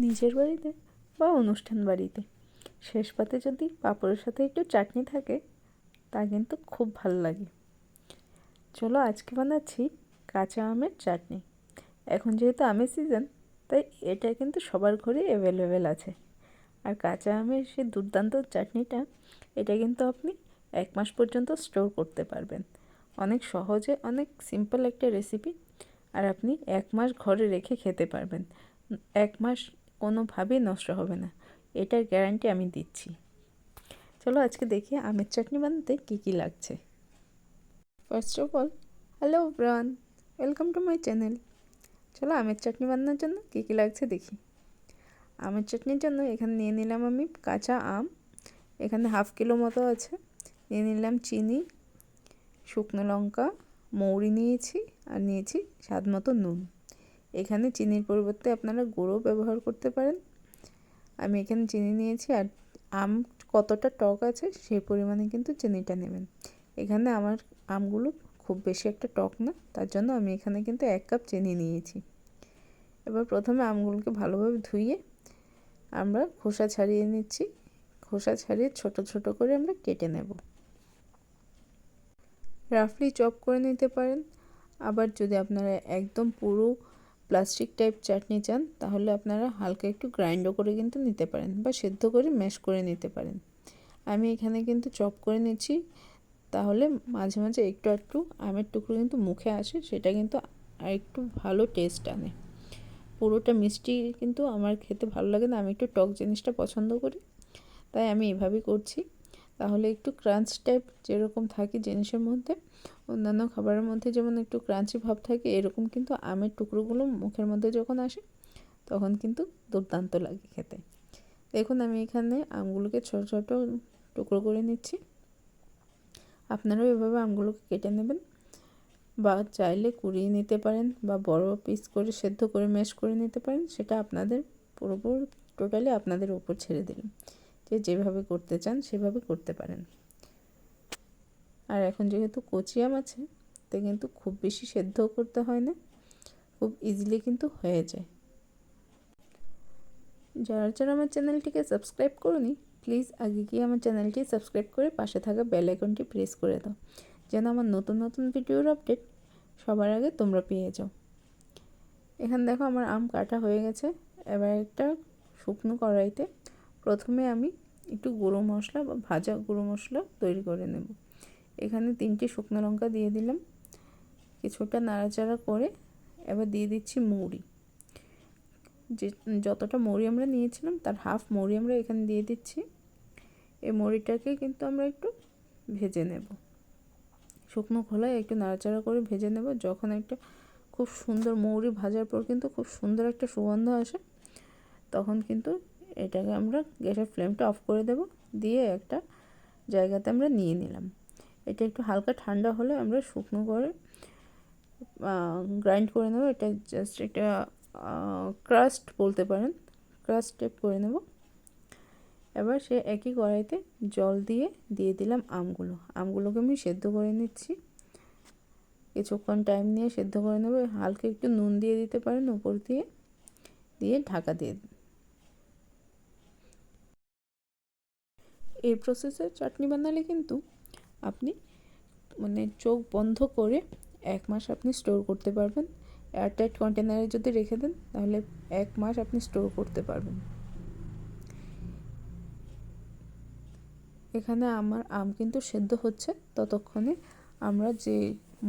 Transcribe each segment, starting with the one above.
নিজের বাড়িতে বা অনুষ্ঠান বাড়িতে শেষ পাতে যদি পাঁপড়ের সাথে একটু চাটনি থাকে তা কিন্তু খুব ভালো লাগে। চলো আজকে বানাচ্ছি কাঁচা আমের চাটনি। এখন যেহেতু আমের সিজন, তাই এটা কিন্তু সবার ঘরেই অ্যাভেলেবেল আছে। আর কাঁচা আমের সে দুর্দান্ত চাটনিটা, এটা কিন্তু আপনি 1 মাস পর্যন্ত স্টোর করতে পারবেন। অনেক সহজে, অনেক সিম্পল একটা রেসিপি। আর আপনি 1 মাস ঘরে রেখে খেতে পারবেন। 1 মাস কোনোভাবেই নষ্ট হবে না, এটার গ্যারান্টি আমি দিচ্ছি। চলো আজকে দেখি আমের চাটনি বানাতে কী কী লাগছে। First of all, hello bran, welcome to my channel. চলো আমের চাটনি বানানোর জন্য কী কী লাগছে দেখি। আমের চাটনির জন্য এখানে নিয়ে নিলাম আমি কাঁচা আম, এখানে 1/2 কিলো মতো আছে। নিয়ে নিলাম চিনি, শুকনো লঙ্কা, মৌরি নিয়েছি, আর নিয়েছি স্বাদ মতো নুন। এখানে চিনির পরিবর্তে আপনারা গুঁড়ো ব্যবহার করতে পারেন। আমি এখানে চিনি নিয়েছি, আর আম কতটা টক আছে সেই পরিমাণে কিন্তু চিনিটা নেবেন। এখানে আমার আমগুলো খুব বেশি একটা টক না, তার জন্য আমি এখানে কিন্তু 1 কাপ চিনি নিয়েছি। এবার প্রথমে আমগুলোকে ভালোভাবে ধুয়ে আমরা খোসা ছাড়িয়ে নিচ্ছি। খোসা ছাড়িয়ে ছোট ছোট করে আমরা কেটে নেব। রাফলি চপ করে নিতে পারেন। আবার যদি আপনারা একদম পুরো প্লাস্টিক টাইপ চাটনি চান, তাহলে আপনারা হালকা একটু গ্রাইন্ডও করে কিন্তু নিতে পারেন, বা সেদ্ধ করে ম্যাশ করে নিতে পারেন। আমি এখানে কিন্তু চপ করে নিচ্ছি, তাহলে মাঝে মাঝে একটু একটু আমের টুকরো কিন্তু মুখে আসে, সেটা কিন্তু আর একটু ভালো টেস্ট আনে। পুরোটা মিষ্টি কিন্তু আমার খেতে ভালো লাগে না, আমি একটু টক জিনিসটা পছন্দ করি, তাই আমি এভাবেই করছি। তাহলে একটু ক্রাঞ্চ টাইপ যেরকম থাকে জিনিসের মধ্যে, অন্যান্য খাবারের মধ্যে যেমন একটু ক্রাঞ্চি ভাব থাকে, এরকম কিন্তু আমের টুকরোগুলো মুখের মধ্যে যখন আসে তখন কিন্তু দুর্দান্ত লাগে খেতে। দেখুন আমি এখানে আমগুলোকে ছোট ছোট টুকরো করে নিচ্ছি। আপনারাও এভাবে আমগুলোকে কেটে নেবেন, বা চাইলে কুড়িয়ে নিতে পারেন, বা বড় পিস করে সেদ্ধ করে ম্যাশ করে নিতে পারেন। সেটা আপনাদের পুরোপুরি টোটালি আপনাদের উপর ছেড়ে দিলাম, যে যেভাবে করতে চান সেভাবে করতে পারেন। আর এখন যেহেতু কচি আম আছে, তাই কিন্তু খুব বেশি সেদ্ধও করতে হয় না, খুব ইজিলি কিন্তু হয়ে যায়। যারা যারা আমার চ্যানেলটিকে সাবস্ক্রাইব করোনি, প্লিজ আগে গিয়ে আমার চ্যানেলটি সাবস্ক্রাইব করে পাশে থাকা বেল আইকনটি প্রেস করে দাও, যেন আমার নতুন নতুন ভিডিওর আপডেট সবার আগে তোমরা পেয়ে যাও। এখানে দেখো আমার আম কাটা হয়ে গেছে। এবার একটা শুকনো কড়াইতে প্রথমে আমি একটু গুঁড়ো মশলা বা ভাজা গুঁড়ো মশলা তৈরি করে নেব। এখানে 3টে শুকনো লঙ্কা দিয়ে দিলাম, কিছুটা নাড়াচাড়া করে এবার দিয়ে দিচ্ছি মৌরি। যে যতটা মৌরি আমরা নিয়েছিলাম তার হাফ মৌরি আমরা এখানে দিয়ে দিচ্ছি। এই মৌরিটাকে কিন্তু আমরা একটু ভেজে নেব, শুকনো খোলায় একটু নাড়াচাড়া করে ভেজে নেব। যখন একটা খুব সুন্দর মৌরি ভাজার পর কিন্তু খুব সুন্দর একটা সুগন্ধ আসে, তখন কিন্তু এটাকে আমরা গ্যাসের ফ্লেমটা অফ করে দেব। দিয়ে একটা জায়গাতে আমরা নিয়ে নিলাম। এটা একটু হালকা ঠান্ডা হলে আমরা শুকনো করে গ্রাইন্ড করে নেব। এটা জাস্ট একটা ক্রাস্ট বলতে পারেন, ক্রাস্ট টাইপ করে নেব। এবার সে একই কড়াইতে জল দিয়ে দিয়ে দিলাম আমগুলোকে আমি সেদ্ধ করে নিচ্ছি। কিছুক্ষণ টাইম নিয়ে সেদ্ধ করে নেব। হালকা একটু নুন দিয়ে দিতে পারেন উপর দিয়ে, দিয়ে ঢাকা দিয়ে দিন। এই প্রসেসে চাটনি বানালে কিন্তু আপনি চোখ বন্ধ করে 1 মাস আপনি স্টোর করতে পারবেন। এয়ারটাইট কন্টেনারে যদি রেখে দেন তাহলে 1 মাস আপনি স্টোর করতে পারবেন। এখানে আমার আম কিন্তু সেদ্ধ হচ্ছে, ততক্ষণে আমরা যে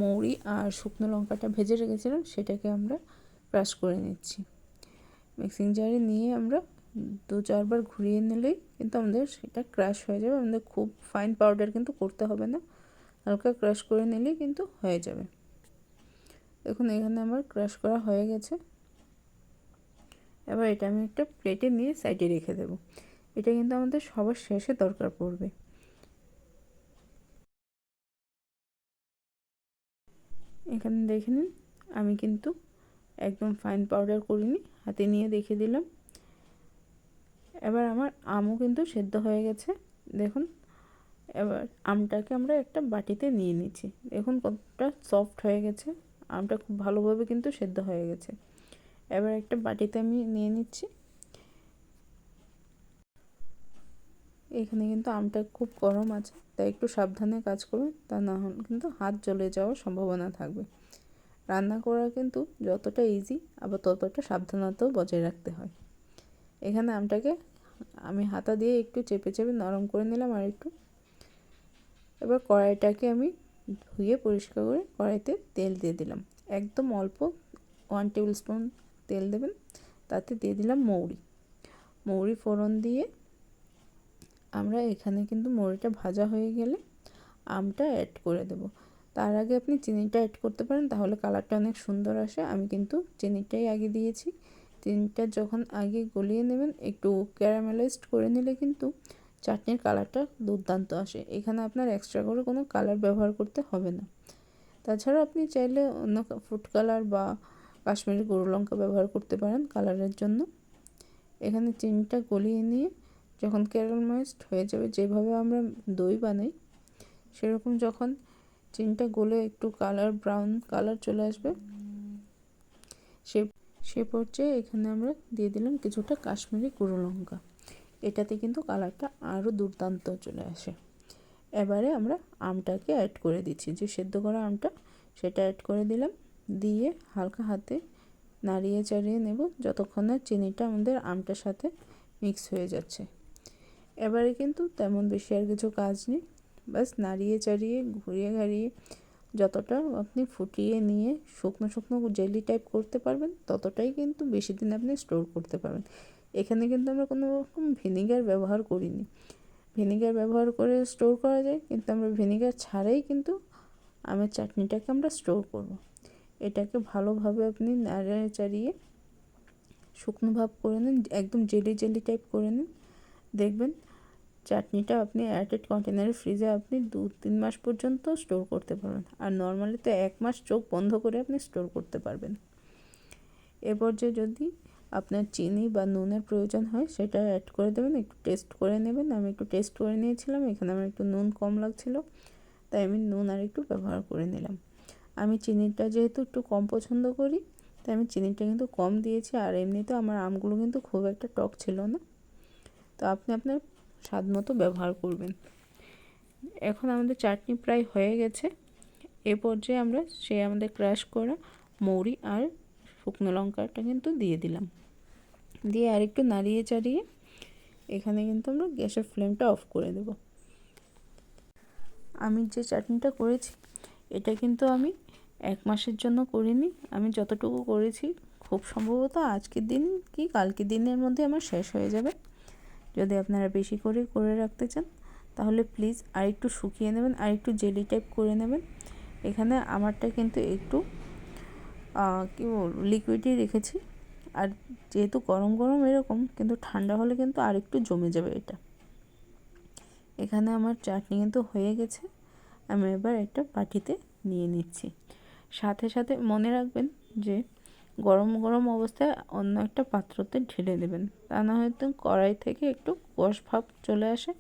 মৌরি আর শুকনো লঙ্কাটা ভেজে রেখেছিলাম সেটাকে আমরা ক্রাশ করে নিচ্ছি। মিক্সিং জারে নিয়ে আমরা 2-4 বার ঘুরিয়ে নিলেই কিন্তু আমাদের সেটা ক্রাশ হয়ে যাবে। আমাদের খুব ফাইন পাউডার কিন্তু করতে হবে না, হালকা ক্রাশ করে নিলেই কিন্তু হয়ে যাবে। দেখুন এখানে আমার ক্রাশ করা হয়ে গেছে। এবার এটা আমি একটা প্লেটে নিয়ে সাইডে রেখে দেব। এটা কিন্তু আমাদের সবার শেষে দরকার পড়বে। এখানে দেখে নিন, আমি কিন্তু একদম ফাইন পাউডার করিনি, হাতে নিয়ে দেখে দিলাম। এবার আমার আমও কিন্তু সেদ্ধ হয়ে গেছে, দেখুন। এবার আমটাকে আমরা একটা বাটিতে নিয়ে নিচ্ছি। দেখুন কতটা সফট হয়ে গেছে, আমটা খুব ভালোভাবে কিন্তু সেদ্ধ হয়ে গেছে। এবার একটা বাটিতে আমি নিয়ে নিচ্ছি। এখানে কিন্তু আমটা খুব গরম আছে, তাই একটু সাবধানে কাজ করুন, তা না হলে কিন্তু হাত জ্বলে যাওয়ার সম্ভাবনা থাকবে। রান্না করা কিন্তু যতটা ইজি আবার ততটা সাবধানতাও বজায় রাখতে হয়। এখানে আমটাকে আমি হাতা দিয়ে একটু চেপে চেপে নরম করে নিলাম আর একটু। এবার কড়াইটাকে আমি ধুয়ে পরিষ্কার করে কড়াইতে তেল দিয়ে দিলাম, একদম অল্প 1 টেবিল স্পুন তেল দেবেন। তাতে দিয়ে দিলাম মৌরি ফোড়ন দিয়ে আমরা এখানে কিন্তু মৌরিটা ভাজা হয়ে গেলে আমটা অ্যাড করে দেব। তার আগে আপনি চিনিটা অ্যাড করতে পারেন, তাহলে কালারটা অনেক সুন্দর আসে। আমি কিন্তু চিনিটাই আগে দিয়েছি। চিনিটা যখন আগে গলিয়ে নেবেন, একটু ক্যারামেলাইজড করে নিলে কিন্তু চাটনির কালারটা দুর্দান্ত আসে। এখানে আপনার এক্সট্রা করে কোনো কালার ব্যবহার করতে হবে না। তাছাড়া আপনি চাইলে অন্য ফুড কালার বা কাশ্মীরি গুঁড়ো লঙ্কা ব্যবহার করতে পারেন কালারের জন্য। এখানে চিনিটা গলিয়ে নিয়ে যখন ক্যারামেলাইজড হয়ে যাবে, যেভাবে আমরা দই বানাই সেরকম যখন চিনিটা গলে একটু কালার ব্রাউন কালার চলে আসবে, সে পর্যায়ে এখানে আমরা দিয়ে দিলাম কিছুটা কাশ্মীরি গুঁড়ো লঙ্কা। এটাতে কিন্তু কালারটা আরও দুর্দান্ত চলে আসে। এবারে আমরা আমটাকে অ্যাড করে দিচ্ছি, যে সেদ্ধ করা আমটা সেটা অ্যাড করে দিলাম। দিয়ে হালকা হাতে নাড়িয়ে চাড়িয়ে নেব যতক্ষণ না চিনিটা আমাদের আমটার সাথে মিক্স হয়ে যাচ্ছে। এবারে কিন্তু তেমন বেশি আর কিছু কাজ নেই, বাস নাড়িয়ে চাড়িয়ে ঘুরিয়ে ঘাড়িয়ে যতটা আপনি ফুটিয়ে নিয়ে শুকনো শুকনো জেলি টাইপ করতে পারবেন, ততটাই কিন্তু বেশি দিন আপনি স্টোর করতে পারবেন। এখানে কিন্তু আমরা কোনো রকম ভিনিগার ব্যবহার করিনি। ভিনিগার ব্যবহার করে স্টোর করা যায়, কিন্তু আমরা ভিনিগার ছাড়াই কিন্তু আমের চাটনিটাকে আমরা স্টোর করব। এটাকে ভালোভাবে আপনি নাড়িয়ে চাড়িয়ে শুকনো ভাব করে নিন, একদম জেলি জেলি টাইপ করে নিন। দেখবেন চাটনিটা আপনি এয়ারটাইট কন্টেনারে ফ্রিজে আপনি 2-3 মাস পর্যন্ত স্টোর করতে পারবেন। আর নর্মালি তো 1 মাস চোখ বন্ধ করে আপনি স্টোর করতে পারবেন। এরপর যে যদি আপনার চিনি বা নুনের প্রয়োজন হয় সেটা অ্যাড করে দেবেন, একটু টেস্ট করে নেবেন। আমি একটু টেস্ট করে নিয়েছিলাম, এখানে আমার একটু নুন কম লাগছিল, তাই আমি নুন আর একটু ব্যবহার করে নিলাম। আমি চিনিটা যেহেতু একটু কম পছন্দ করি, তাই আমি চিনিটা কিন্তু কম দিয়েছি। আর এমনিতেও আমার আমগুলো কিন্তু খুব একটা টক ছিল না, তো আপনি আপনার স্বাদ মতো ব্যবহার করবেন। এখন আমাদের চাটনি প্রায় হয়ে গেছে। এ পর্যায়ে আমরা আমাদের ক্রাশ করা মৌরি আর শুকনো লঙ্কাটা কিন্তু দিয়ে দিলাম। দিয়ে আর একটু নাড়িয়ে চাড়িয়ে এখানে কিন্তু আমরা গ্যাসের ফ্লেমটা অফ করে দেব। আমি যে চাটনিটা করেছি এটা কিন্তু আমি 1 মাসের জন্য করিনি। আমি যতটুকু করেছি খুব সম্ভবত আজকের দিন কি কালকের দিনের মধ্যে আমার শেষ হয়ে যাবে। যদি আপনারা বেশি করে রাখতে চান তাহলে প্লিজ আর একটু শুকিয়ে নেবেন, আর একটু জেলি টাইপ করে নেবেন। এখানে আমারটা কিন্তু একটু কি লিকুইডই রেখেছি। আর যেহেতু গরম গরম এরকম, কিন্তু ঠান্ডা হলে কিন্তু আর একটু জমে যাবে এটা। এখানে আমার চাটনি কিন্তু হয়ে গেছে। আমি এবার একটা বাটিতে নিয়ে নিচ্ছি। সাথে সাথে মনে রাখবেন যে গরম গরম অবস্থায় অন্য একটা পাত্রতে ঢেলে দেবেন, তা না হয়তো কড়াই থেকে একটু কষ ভাব চলে আসে।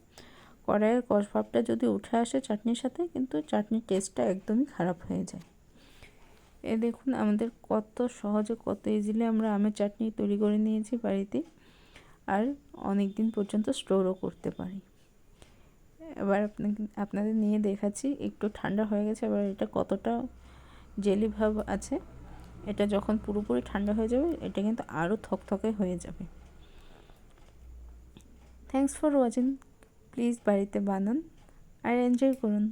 কড়াইয়ের কষ ভাবটা যদি উঠে আসে চাটনির সাথে, কিন্তু চাটনির টেস্টটা একদমই খারাপ হয়ে যায়। এ দেখুন আমাদের কত সহজে কত ইজিলি আমরা আমের চাটনি তৈরি করে নিয়েছি বাড়িতে, আর অনেক দিন পর্যন্ত স্টোরও করতে পারি। এবার আপনাদের নিয়ে দেখাচ্ছি, একটু ঠান্ডা হয়ে গেছে। এবার এটা কতটা জেলি ভাব আছে, এটা যখন পুরোপুরি ঠান্ডা হয়ে যাবে এটা কিন্তু আরও থকথকে হয়ে যাবে। Thanks for watching. প্লিজ বাড়িতে বানান আর এনজয় করুন।